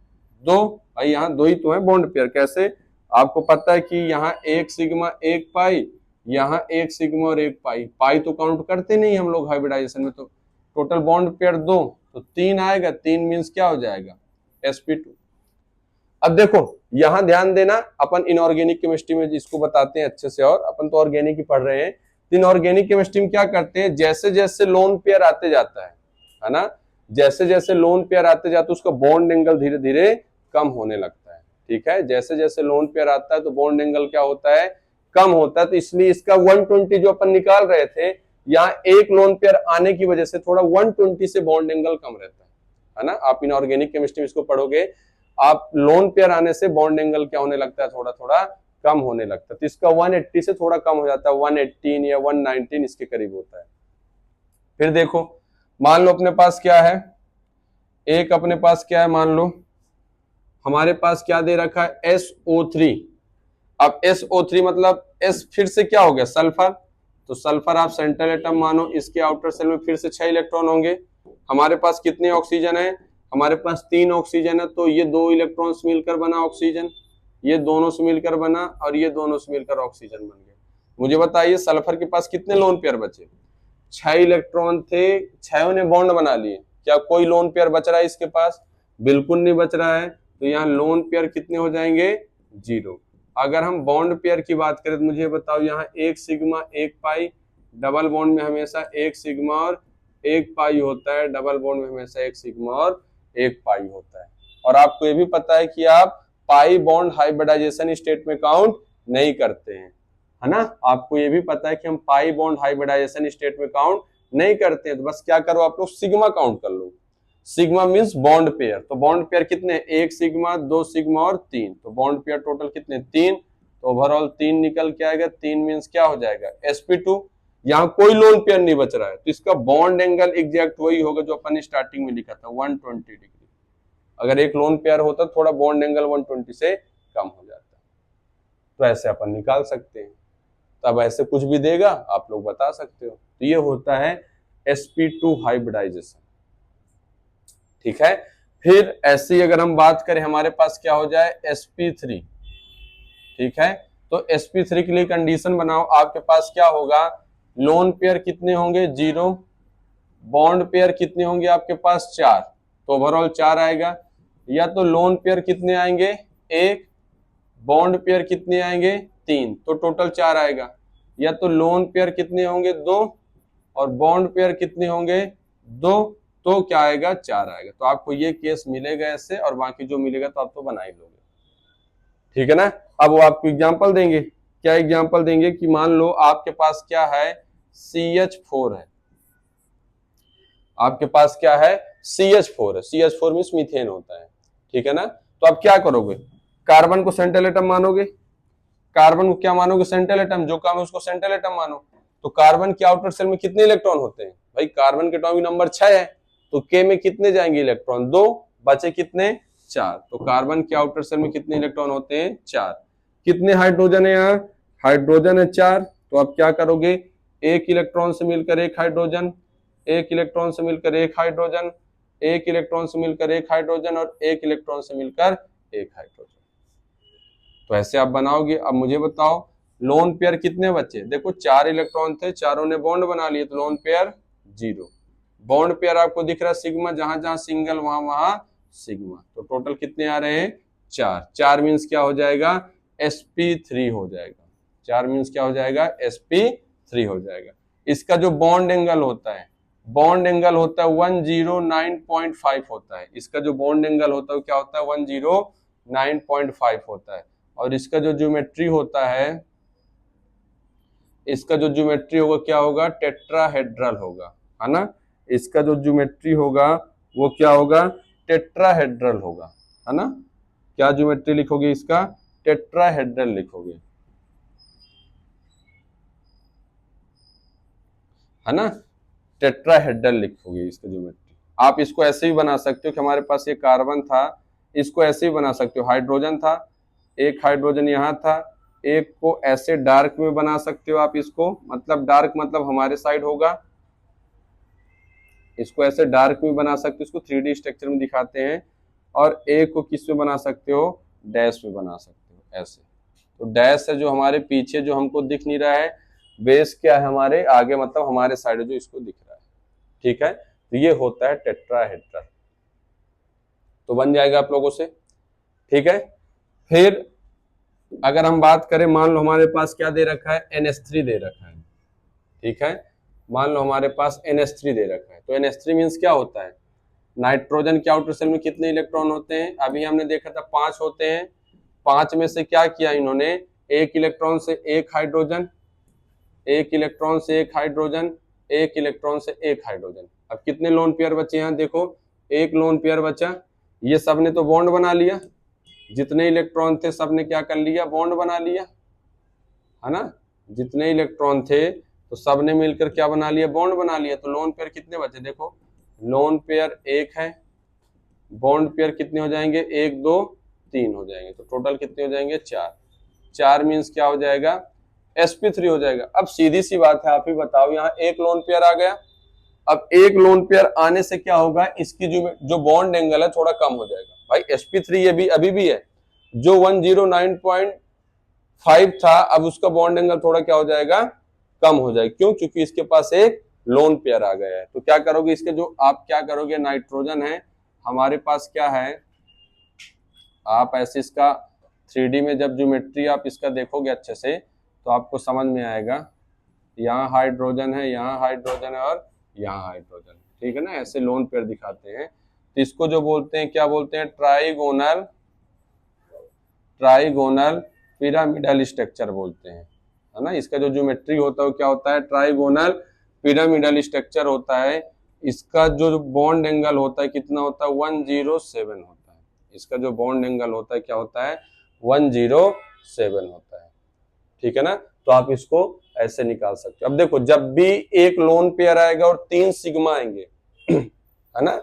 2। भाई यहाँ 2 ही तो है बॉन्ड पेयर। कैसे? आपको पता है कि यहाँ 1 सिग्मा 1 पाई, यहाँ 1 सिग्मा और 1 पाई। पाई तो काउंट करते नहीं हम लोग हाइब्रिडाइजेशन में। तो टोटल बॉन्ड पेयर 2, तो 3 आएगा। 3 मीन्स क्या हो जाएगा? sp2। अब देखो यहां ध्यान देना, अपन इनऑर्गेनिक केमिस्ट्री में इसको बताते हैं अच्छे से, और अपन तो ऑर्गेनिक ही पढ़ रहे हैं। इनऑर्गेनिक केमिस्ट्री में क्या करते हैं? जैसे जैसे लोन पेयर आते जाता है ना, जैसे जैसे लोन पेयर आते जाते उसका बॉन्ड एंगल धीरे धीरे कम होने लगता है। ठीक है, जैसे जैसे लोन पेयर आता है तो बॉन्ड एंगल क्या होता है? कम होता है, तो इसलिए इसका 120 जो अपन निकाल रहे थे, यहाँ एक लोन पेयर आने की वजह से थोड़ा 120 से बॉन्ड एंगल कम रहता है ना। आप इनऑर्गेनिक केमिस्ट्री में इसको पढ़ोगे, आप लोन पेयर आने से बॉन्ड एंगल क्या होने लगता है, थोड़ा थोड़ा कम होने लगता है। तो इसका 180 से थोड़ा कम हो जाता है, 118 या 119 इसके करीब होता है। फिर देखो, मान लो अपने पास क्या है, एक अपने पास क्या है, मान लो हमारे पास क्या दे रखा है, SO3। अब SO3 मतलब S फिर से क्या हो गया, सल्फर। तो सल्फर आप सेंट्रल एटम मानो, इसके आउटर सेल में फिर से 6 इलेक्ट्रॉन होंगे। हमारे पास कितने ऑक्सीजन है, हमारे पास 3 ऑक्सीजन है, तो ये 2 इलेक्ट्रॉन्स मिलकर बना ऑक्सीजन, ये दोनों से मिलकर बना, और ये दोनों से मिलकर ऑक्सीजन बन गए। मुझे बताइए सल्फर के पास कितने लोन पेयर बचे, 6 इलेक्ट्रॉन थे, 6 ने बॉन्ड बना लिए। क्या कोई लोन पेयर बच रहा है इसके पास, बिल्कुल नहीं बच रहा है। तो यहाँ लोन पेयर कितने हो जाएंगे, 0। अगर हम बॉन्ड पेयर की बात करें तो मुझे बताओ, यहाँ 1 सिग्मा 1 पाई, डबल बॉन्ड में हमेशा 1 सिग्मा और 1 पाई होता है, डबल बॉन्ड में हमेशा 1 सिग्मा और 1 पाई होता है। और आपको ये भी पता है कि आप पाई बॉन्ड हाइब्रिडाइजेशन स्टेट में काउंट नहीं करते हैं, है ना। आपको ये भी पता है कि हम पाई बॉन्ड हाइब्रिडाइजेशन स्टेट में काउंट नहीं करते हैं। तो बस क्या करो, आप लोग सिग्मा काउंट कर लो। सिग्मा मींस बॉन्ड पेयर, तो बॉन्ड पेयर कितने, 1 सिग्मा 2 सिग्मा और 3, तो बॉन्ड पेयर टोटल कितने, 3। तो ओवरऑल 3 निकल के आएगा, 3 मींस क्या हो जाएगा, sp2। यहाँ कोई लोन पेयर नहीं बच रहा है, तो इसका बॉन्ड एंगल एग्जैक्ट वही होगा जो अपन ने स्टार्टिंग में लिखा था, 120 डिग्री। अगर एक लोन पेयर होता थोड़ा बॉन्ड एंगल 120 से कम हो जाता। तो ऐसे अपन निकाल सकते हैं। तब ऐसे कुछ भी देगा आप लोग बता सकते हो। तो ये होता है sp2 हाइब्रिडाइजेशन, ठीक है। फिर ऐसे ही अगर हम बात करें, हमारे पास क्या हो जाए, sp3, ठीक है। तो sp3 के लिए कंडीशन बनाओ, आपके पास क्या होगा, लोन पेयर कितने होंगे, 0, बॉन्ड पेयर कितने होंगे आपके पास, 4, तो ओवरऑल 4 आएगा। या तो लोन पेयर कितने आएंगे, 1, बॉन्ड पेयर कितने आएंगे, 3, तो टोटल 4 आएगा। या तो लोन पेयर कितने होंगे, 2, और बॉन्ड पेयर कितने होंगे, 2, तो क्या आएगा, 4 आएगा। तो आपको ये केस मिलेगा ऐसे, और बाकी जो मिलेगा तो आप तो बना ही लोगे, ठीक है ना। अब वो आपको एग्जांपल देंगे, क्या एग्जांपल देंगे कि मान लो आपके पास क्या है, CH4 है, आपके पास क्या है, CH4 है। CH4 मींस मीथेन होता है, ठीक है ना। तो आप क्या करोगे, कार्बन को सेंट्रल एटम मानोगे, कार्बन को क्या मानोगे, सेंट्रल एटम, जो काम है उसको सेंट्रल एटम मानो। तो कार्बन के आउटर सेल में कितने इलेक्ट्रॉन होते हैं, भाई कार्बन के एटॉमिक नंबर 6 है, तो के में कितने जाएंगे इलेक्ट्रॉन, 2, बचे कितने, 4। तो कार्बन के आउटर सेल में कितने इलेक्ट्रॉन होते हैं, 4। कितने हाइड्रोजन है यहाँ, हाइड्रोजन है 4। तो आप क्या करोगे, एक इलेक्ट्रॉन से मिलकर एक हाइड्रोजन, एक इलेक्ट्रॉन से मिलकर एक हाइड्रोजन, एक इलेक्ट्रॉन से मिलकर एक हाइड्रोजन, और एक इलेक्ट्रॉन से मिलकर एक हाइड्रोजन। तो ऐसे आप बनाओगे। अब मुझे बताओ लोन पेयर कितने बचे, देखो 4 इलेक्ट्रॉन थे, चारों ने बॉन्ड बना लिए, तो लोन पेयर 0। बॉन्ड पेयर आपको दिख रहा है सिग्मा, जहां जहां सिंगल वहां वहां सिग्मा। तो टोटल कितने आ रहे हैं, 4। 4 मींस क्या हो जाएगा, sp3 हो जाएगा। 4 मींस क्या हो जाएगा, sp3 हो जाएगा। इसका जो बॉन्ड एंगल होता है, बॉन्ड एंगल होता है 109.5 होता है। इसका जो बॉन्ड एंगल होता है क्या होता है, 109.5 होता है। और इसका जो ज्योमेट्री होता है, इसका जो ज्योमेट्री होगा क्या होगा, टेट्राहेड्रल होगा, है ना। इसका जो ज्योमेट्री होगा वो क्या होगा, टेट्राहेड्रल होगा, है ना। क्या ज्योमेट्री लिखोगे इसका, टेट्राहेड्रल लिखोगे, है ना, टेट्राहेड्रल लिखोगे इसका ज्योमेट्री। आप इसको ऐसे ही बना सकते हो कि हमारे पास ये कार्बन था, इसको ऐसे ही बना सकते हो, हाइड्रोजन था, एक हाइड्रोजन यहाँ था, एक को ऐसे डार्क में बना सकते हो आप इसको, मतलब डार्क मतलब हमारे साइड होगा, इसको ऐसे डार्क में बना सकते हो, इसको 3D स्ट्रक्चर में दिखाते हैं। और एक को किस में बना सकते हो, डैश में बना सकते हो, ऐसे। तो डैश है जो हमारे पीछे, जो हमको दिख नहीं रहा है, बेस क्या है हमारे आगे, मतलब हमारे साइड जो इसको दिख रहा है, ठीक है। तो ये होता है टेट्राहेड्रल। तो बन जाएगा आप लोगों से, ठीक है। फिर अगर हम बात करें, मान लो हमारे पास क्या दे रखा है, NH3 दे रखा है, ठीक है। मान लो हमारे पास NH3 दे रखा है। तो NH3 मींस क्या होता है, नाइट्रोजन के आउटर सेल में कितने इलेक्ट्रॉन होते हैं, अभी हमने देखा था 5 होते हैं। 5 में से क्या किया इन्होंने, एक इलेक्ट्रॉन से एक हाइड्रोजन, एक इलेक्ट्रॉन से एक हाइड्रोजन, एक इलेक्ट्रॉन से एक हाइड्रोजन। अब कितने लोन पेयर बचे यहाँ देखो, एक लोन पेयर बचा। ये सब ने तो बॉन्ड बना लिया, जितने इलेक्ट्रॉन थे सब ने क्या कर लिया, बॉन्ड बना लिया, है ना। जितने इलेक्ट्रॉन थे तो सब ने मिलकर क्या बना लिया, बॉन्ड बना लिया। तो लोन पेयर कितने बचे देखो, लोन पेयर एक है, बॉन्ड पेयर कितने हो जाएंगे, एक दो तीन हो जाएंगे, तो टोटल कितने हो जाएंगे, चार। चार मीन्स क्या हो जाएगा, sp3 हो जाएगा। अब सीधी सी बात है, आप ही बताओ, यहाँ एक लोन पेयर आ गया। अब एक लोन पेयर आने से क्या होगा, इसकी जो बॉन्ड एंगल है थोड़ा कम हो जाएगा। भाई sp3 ये भी अभी भी है, जो 109.5 था, अब उसका बॉन्ड एंगल थोड़ा क्या हो जाएगा, कम हो जाएगा। क्यों, क्योंकि इसके पास एक लोन पेयर आ गया है। तो क्या करोगे, इसके जो आप क्या करोगे, नाइट्रोजन है हमारे पास क्या है, आप ऐसे इसका 3D में जब ज्योमेट्री आप इसका देखोगे अच्छे से तो आपको समझ में आएगा। यहाँ हाइड्रोजन है, यहाँ हाइड्रोजन है और यहाँ हाइड्रोजन, ठीक है ना। ऐसे लोन पेयर दिखाते हैं। तो इसको जो बोलते हैं, क्या बोलते हैं, ट्राइगोनल पिरामिडल स्ट्रक्चर बोलते हैं, है ना। इसका जो ज्योमेट्री होता है वो क्या होता है, ट्राइगोनल पिरामिडल स्ट्रक्चर होता है। इसका जो बॉन्ड एंगल होता है कितना होता है, 107 होता है। इसका जो बॉन्ड एंगल होता है क्या होता है, 107 होता है, ठीक है ना। तो आप इसको ऐसे निकाल सकते हो। अब देखो, जब भी एक लोन पेयर आएगा और 3 सिग्मा आएंगे है ना,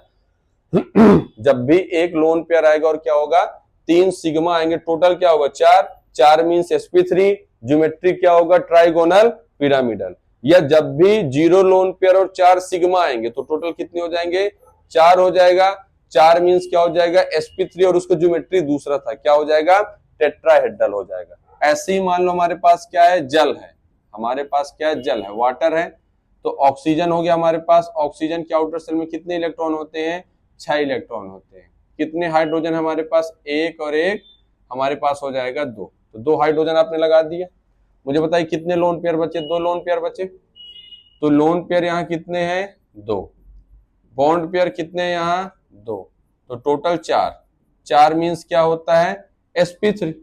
जब भी एक लोन पेयर आएगा और क्या होगा, 3 सिग्मा आएंगे, टोटल क्या होगा, 4। 4 मीन्स sp3, ज्योमेट्री क्या होगा, ट्राइगोनल पिरामिडल। या जब भी 0 लोन पेयर और 4 सिग्मा आएंगे तो टोटल कितने हो जाएंगे, 4 हो जाएगा। 4 मीन्स क्या हो जाएगा, sp3 और उसका ज्योमेट्री दूसरा था, क्या हो जाएगा, टेट्राहेड्रल हो जाएगा। ऐसे ही मान लो हमारे पास क्या है, जल है, हमारे पास क्या है, जल है, वाटर है। तो ऑक्सीजन हो गया हमारे पास। ऑक्सीजन के आउटर सेल में कितने इलेक्ट्रॉन होते हैं, 6 इलेक्ट्रॉन होते हैं। कितने हाइड्रोजन हमारे पास, एक और एक, हमारे पास हो जाएगा 2। तो 2 हाइड्रोजन आपने लगा दिया। मुझे बताइए कितने लोन पेयर बचे, 2 लोन पेयर बचे। तो लोन पेयर यहाँ कितने हैं, 2। बॉन्ड पेयर कितने हैं यहाँ, 2। तो टोटल 4। 4 मीन्स क्या होता है, sp3।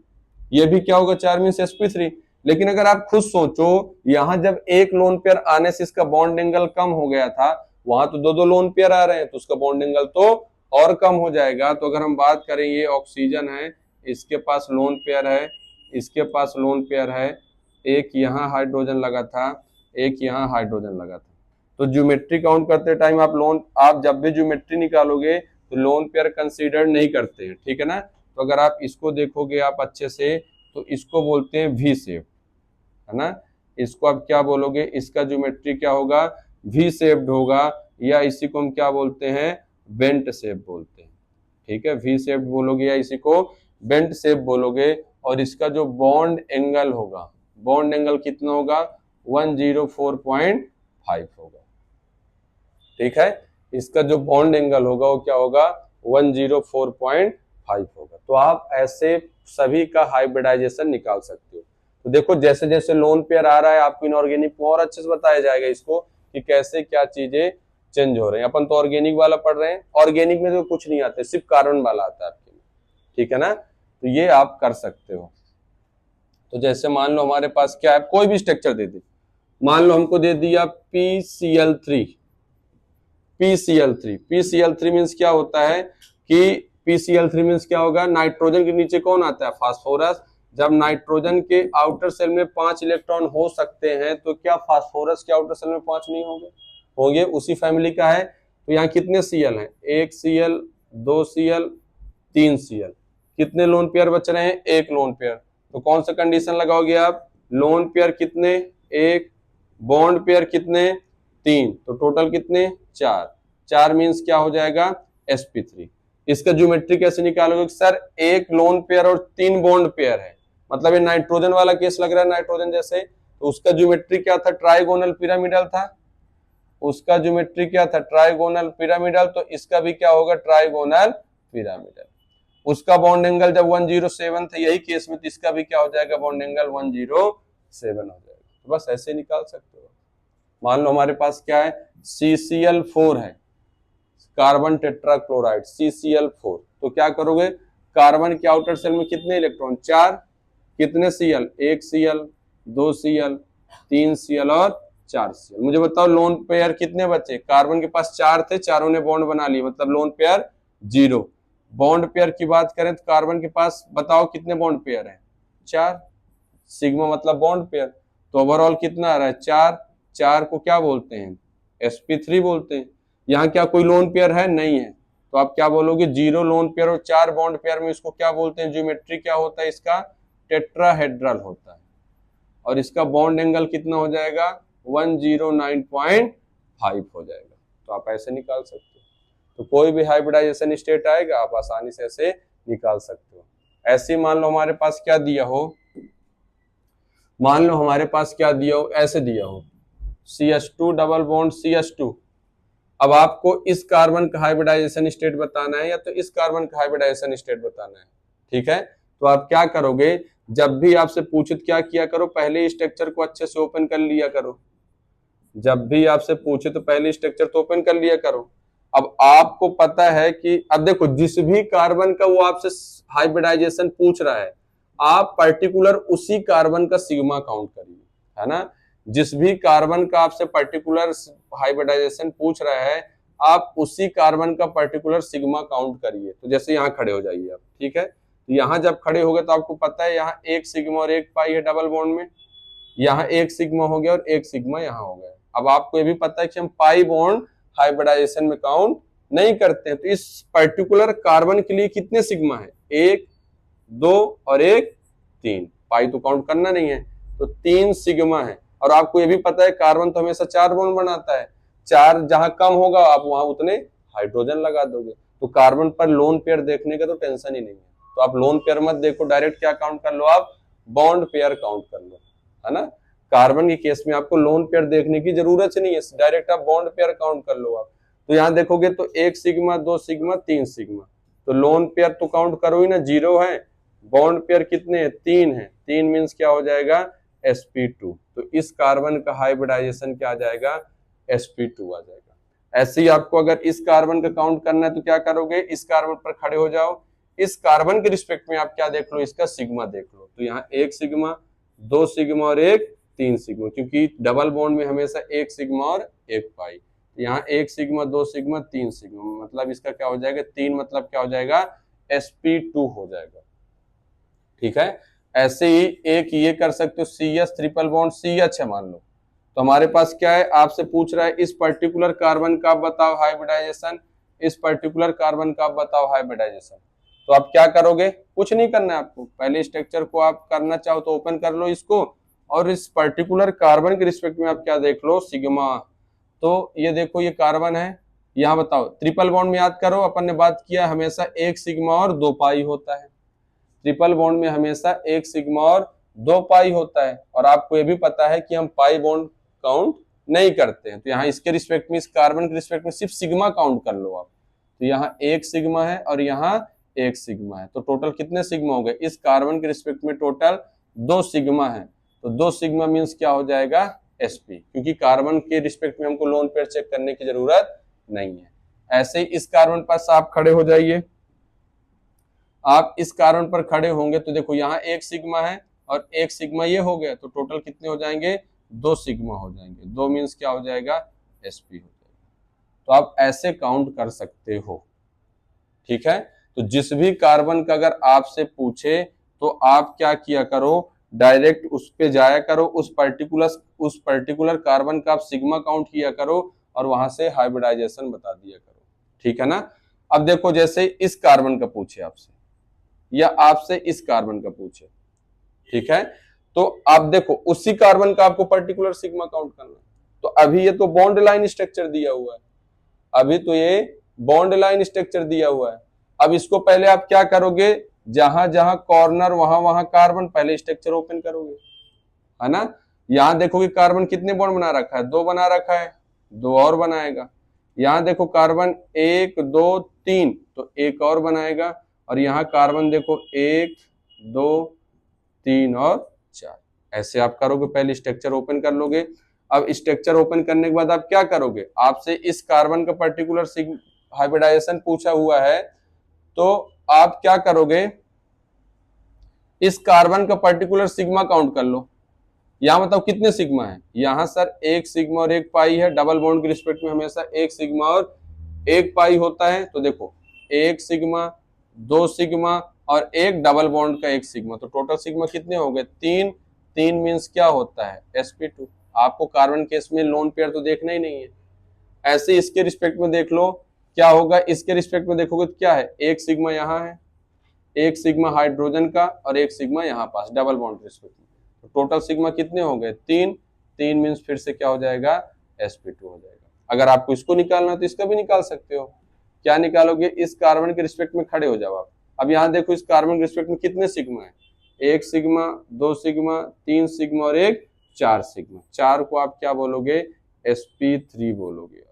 ये भी क्या होगा, 4 मीन्स sp3। लेकिन अगर आप खुद सोचो, यहां जब एक लोन पेयर आने से इसका बॉन्ड एंगल कम हो गया था, वहां तो 2 लोन पेयर आ रहे हैं तो उसका बॉन्ड एंगल तो और कम हो जाएगा। तो अगर हम बात करें, ये ऑक्सीजन है, इसके पास लोन पेयर है, इसके पास लोन पेयर है, एक यहाँ हाइड्रोजन लगा था, एक यहाँ हाइड्रोजन लगा था। तो ज्योमेट्री काउंट करते टाइम आप जब भी ज्योमेट्री निकालोगे तो लोन पेयर कंसीडर नहीं करते हैं, ठीक है ना। तो अगर आप इसको देखोगे आप अच्छे से, तो इसको बोलते हैं वी शेप, है ना। इसको आप क्या बोलोगे, इसका ज्योमेट्री क्या होगा, वी शेप्ड होगा, या इसी को हम क्या बोलते हैं, बेंट शेप बोलते हैं, ठीक है। वी शेप्ड बोलोगे या इसी को बेंट शेप बोलोगे। और इसका जो बॉन्ड एंगल होगा, बॉन्ड एंगल कितना होगा, 104.5 होगा, ठीक है। इसका जो बॉन्ड एंगल होगा वो क्या होगा, 104.5 होगा। तो आप ऐसे सभी का हाइब्रिडाइजेशन निकाल सकते हो। तो देखो, जैसे जैसे लोन पेयर आ रहा है आपको इनऑर्गेनिक को और अच्छे से बताया जाएगा इसको कि कैसे क्या चीजें चेंज हो रही हैं। अपन तो ऑर्गेनिक वाला पढ़ रहे हैं, ऑर्गेनिक में तो कुछ नहीं आता, सिर्फ कार्बन वाला आता है आपके में, ठीक है ना। तो ये आप कर सकते हो। तो जैसे मान लो हमारे पास क्या है, कोई भी स्ट्रक्चर दे दी, मान लो हमको दे दिया PCl3। PCl3 मीन्स क्या होता है कि PCl3 मीन्स क्या होगा, नाइट्रोजन के नीचे कौन आता है, फास्फोरस। जब नाइट्रोजन के आउटर सेल में 5 इलेक्ट्रॉन हो सकते हैं तो क्या फास्फोरस के आउटर सेल में 5 नहीं होंगे, होंगे, उसी फैमिली का है। तो यहाँ कितने Cl हैं, 1 Cl, 2 Cl, 3 Cl। कितने लोन पेयर बच रहे हैं, एक लोन पेयर। तो कौन सा कंडीशन लगाओगे आप, लोन पेयर कितने, एक, बॉन्ड पेयर कितने, 3, तो टोटल कितने, 4। 4 मीन्स क्या हो जाएगा, sp3। इसका ज्योमेट्री कैसे निकालोगे, सर एक लोन पेयर और 3 बॉन्ड पेयर है, मतलब ये नाइट्रोजन वाला केस लग रहा है, नाइट्रोजन जैसे। तो उसका ज्योमेट्री क्या था, ट्राइगोनल पिरामिडल था, उसका ज्योमेट्री क्या था, ट्राइगोनल पिरामिडल। तो इसका भी क्या होगा, ट्राइगोनल पिरामिडल। उसका बॉन्ड एंगल जब 107 था यही केस में, तो इसका भी क्या हो जाएगा, बॉन्ड एंगल 107 हो जाएगा। तो बस ऐसे निकाल सकते हो। मान लो हमारे पास क्या है, CCl4 है, कार्बन टेट्राक्लोराइड, CCl4। तो क्या करोगे, कार्बन के आउटर सेल में कितने इलेक्ट्रॉन, 4। कितने Cl, एक Cl, दो Cl, तीन Cl और चार Cl। मुझे बताओ लोन पेयर कितने बचे? कार्बन के पास चार थे, चारों ने बॉन्ड बना लिए, मतलब लोन पेयर 0। बॉन्ड पेयर की बात करें तो कार्बन के पास बताओ कितने बॉन्ड पेयर हैं? 4। सिग्मा मतलब बॉन्ड पेयर, तो ओवरऑल कितना आ रहा है? 4। 4 को क्या बोलते हैं? sp3 बोलते हैं। यहाँ क्या कोई लोन पेयर है? नहीं है, तो आप क्या बोलोगे? 0 लोन पेयर और 4 बॉन्ड पेयर में इसको क्या बोलते हैं? ज्योमेट्री क्या होता है इसका? टेट्राहेड्रल होता है। और इसका बॉन्ड एंगल कितना हो जाएगा? 109.5 हो जाएगा। तो आप ऐसे निकाल सकते हो। तो कोई भी हाइब्रिडाइजेशन स्टेट आएगा आप आसानी से ऐसे निकाल सकते हो। ऐसे मान लो हमारे पास क्या दिया हो, मान लो हमारे पास क्या दिया हो, ऐसे दिया हो CH2 डबल बॉन्ड CH2। अब आपको इस कार्बन का हाइब्रिडाइजेशन स्टेट बताना है या तो इस कार्बन का हाइब्रिडाइजेशन स्टेट बताना है। ठीक है, तो आप क्या करोगे? जब भी आपसे पूछे क्या किया करो? पहले स्ट्रक्चर को अच्छे से ओपन कर लिया करो। जब भी आपसे पूछे तो पहले स्ट्रक्चर तो ओपन कर लिया करो। अब आपको पता है कि अब देखो जिस भी कार्बन का वो आपसे हाइब्रिडाइजेशन पूछ रहा है, आप पर्टिकुलर उसी कार्बन का सिग्मा काउंट करिए, है ना। जिस भी कार्बन का आपसे पर्टिकुलर हाइब्रिडाइजेशन पूछ रहा है, आप उसी कार्बन का पर्टिकुलर सिग्मा काउंट करिए। तो जैसे यहाँ खड़े हो जाइए आप, ठीक है। तो यहाँ जब खड़े हो गए तो आपको पता है यहाँ एक सिग्मा और एक पाई है डबल बॉन्ड में, यहाँ एक सिग्मा हो गया और एक सिग्मा यहाँ हो गया। अब आपको ये भी पता है कि हम पाई बॉन्ड हाइब्रिडाइजेशन में काउंट नहीं करते हैं। तो इस पर्टिकुलर कार्बन के लिए कितने सिग्मा है? 1, 2 और 1, 3। पाई तो काउंट करना नहीं है, तो 3 सिग्मा है। और आपको ये भी पता है कार्बन तो हमेशा 4 बॉन्ड बनाता है, 4 जहां कम होगा आप वहां उतने हाइड्रोजन लगा दोगे। तो कार्बन पर लोन पेयर देखने का तो टेंशन ही नहीं है। तो आप लोन पेयर मत देखो, डायरेक्ट क्या काउंट कर लो? आप बॉन्ड पेयर काउंट कर लो, है ना। कार्बन के केस में आपको लोन पेयर देखने की जरूरत ही नहीं है, डायरेक्ट आप बॉन्ड पेयर काउंट कर लो आप। तो यहाँ देखोगे तो 1 सिग्मा, 2 सिग्मा, 3 सिग्मा। तो लोन पेयर तो काउंट करो ही ना, 0 है। बॉन्ड पेयर कितने हैं? 3 है। 3 मीन्स क्या हो जाएगा? sp2। तो इस कार्बन का हाइब्रिडाइजेशन क्या आ जाएगा? sp2 आ जाएगा। ऐसे ही आपको अगर इस कार्बन का काउंट करना है तो क्या करोगे? इस कार्बन पर खड़े हो जाओ, इस कार्बन के रिस्पेक्ट में आप क्या देख लो? इसका सिग्मा देख लो। तो यहाँ 1 सिग्मा, 2 सिग्मा और 1, 3 सिग्मा, क्योंकि डबल बॉन्ड में हमेशा 1 सिग्मा और 1 पाई। यहाँ 1 सिग्मा, 2 सिग्मा, 3 सिग्मा, मतलब इसका क्या हो जाएगा? 3 मतलब क्या हो जाएगा? sp2 हो जाएगा। ठीक है, ऐसे ही एक ये कर सकते हो, CH ट्रिपल बॉन्ड CH है मान लो। तो हमारे पास क्या है? आपसे पूछ रहा है इस पर्टिकुलर कार्बन का बताओ हाइब्रिडाइजेशन, इस पर्टिकुलर कार्बन का बताओ हाइब्रिडाइजेशन। तो आप क्या करोगे? कुछ नहीं करना है आपको, पहले स्ट्रक्चर को आप करना चाहो तो ओपन कर लो इसको, और इस पर्टिकुलर कार्बन के रिस्पेक्ट में आप क्या देख लो? सिग्मा। तो ये देखो ये कार्बन है, यहाँ बताओ ट्रिपल बॉन्ड में याद करो अपन ने बात किया हमेशा 1 सिग्मा और 2 पाई होता है। ट्रिपल बॉन्ड में हमेशा 1 सिग्मा और 2 पाई होता है, और आपको ये भी पता है कि हम पाई बॉन्ड काउंट नहीं करते हैं। तो यहाँ इसके रिस्पेक्ट में, इस कार्बन के रिस्पेक्ट में सिर्फ सिग्मा काउंट कर लो आप। तो यहाँ 1 सिग्मा है और यहाँ 1 सिग्मा है, तो टोटल कितने सिग्मा हो गए? इस कार्बन के रिस्पेक्ट में टोटल 2 सिग्मा है। तो 2 सिग्मा मीन्स क्या हो जाएगा? sp, क्योंकि कार्बन के रिस्पेक्ट में हमको लोन पेयर चेक करने की जरूरत नहीं है। ऐसे ही इस कार्बन पर आप खड़े हो जाइए, आप इस कार्बन पर खड़े होंगे तो देखो यहाँ 1 सिग्मा है और 1 सिग्मा ये हो गया, तो टोटल कितने हो जाएंगे? 2 सिग्मा हो जाएंगे। 2 मीन्स क्या हो जाएगा? sp हो जाएगा। तो आप ऐसे काउंट कर सकते हो। ठीक है, तो जिस भी कार्बन का अगर आपसे पूछे तो आप क्या किया करो? डायरेक्ट उस पे जाया करो, उस पर्टिकुलर कार्बन का आप सिग्मा काउंट किया करो और वहां से हाइब्रिडाइजेशन बता दिया करो। ठीक है ना। अब देखो जैसे इस कार्बन का पूछे आपसे, या आपसे इस कार्बन का पूछे, ठीक है, तो आप देखो उसी कार्बन का आपको पर्टिकुलर सिग्मा काउंट करना है। तो अभी ये तो बॉन्ड लाइन स्ट्रक्चर दिया हुआ है, अभी तो ये बॉन्ड लाइन स्ट्रक्चर दिया हुआ है। अब इसको पहले आप क्या करोगे? जहां जहां कॉर्नर वहां वहां कार्बन, पहले स्ट्रक्चर ओपन करोगे, है ना। यहां देखोगे कार्बन कितने बॉन्ड बना रखा है? 2 बना रखा है, 2 और बनाएगा। यहां देखो कार्बन 1, 2, 3, तो 1 और बनाएगा। और यहाँ कार्बन देखो 1, 2, 3 और 4। ऐसे आप करोगे, पहले स्ट्रक्चर ओपन कर लोगे। अब स्ट्रक्चर ओपन करने के बाद आप क्या करोगे? आपसे इस कार्बन का पर्टिकुलर हाइब्रिडाइजेशन पूछा हुआ है, तो आप क्या करोगे? इस कार्बन का पर्टिकुलर सिग्मा काउंट कर लो। यहाँ बताओ कितने सिग्मा है। यहाँ सर एक सिग्मा और एक पाई है, डबल बॉन्ड के रिस्पेक्ट में हमेशा एक सिग्मा और एक पाई होता है। तो देखो एक सिग्मा, दो सिग्मा और एक डबल बॉन्ड का एक सिग्मा, तो टोटल सिग्मा कितने हो गए? तीन। तीन मीन्स क्या होता है? sp2। आपको कार्बन केस में लोन पेयर तो देखना ही नहीं है। ऐसे इसके रिस्पेक्ट में देख लो क्या होगा। इसके रिस्पेक्ट में देखोगे तो क्या है, एक सिग्मा यहाँ है, एक सिग्मा हाइड्रोजन का और एक सिग्मा यहाँ पास डबल बॉन्ड रिस्पेक्ट में। तो टोटल सिग्मा कितने हो गए? तीन। तीन मीन्स फिर से क्या हो जाएगा? sp2 हो जाएगा। अगर आपको इसको निकालना है तो इसका भी निकाल सकते हो। क्या निकालोगे? इस कार्बन के रिस्पेक्ट में खड़े हो जाओ आप। अब यहाँ देखो इस कार्बन के रिस्पेक्ट में कितने सिग्मा है? एक सिग्मा, दो सिग्मा, तीन सिग्मा और एक चार सिग्मा। चार को आप क्या बोलोगे? sp3 बोलोगे।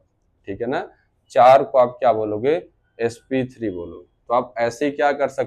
ठीक है ना, चार को आप क्या बोलोगे? sp3 बोलोगे। तो आप ऐसे क्या कर सकते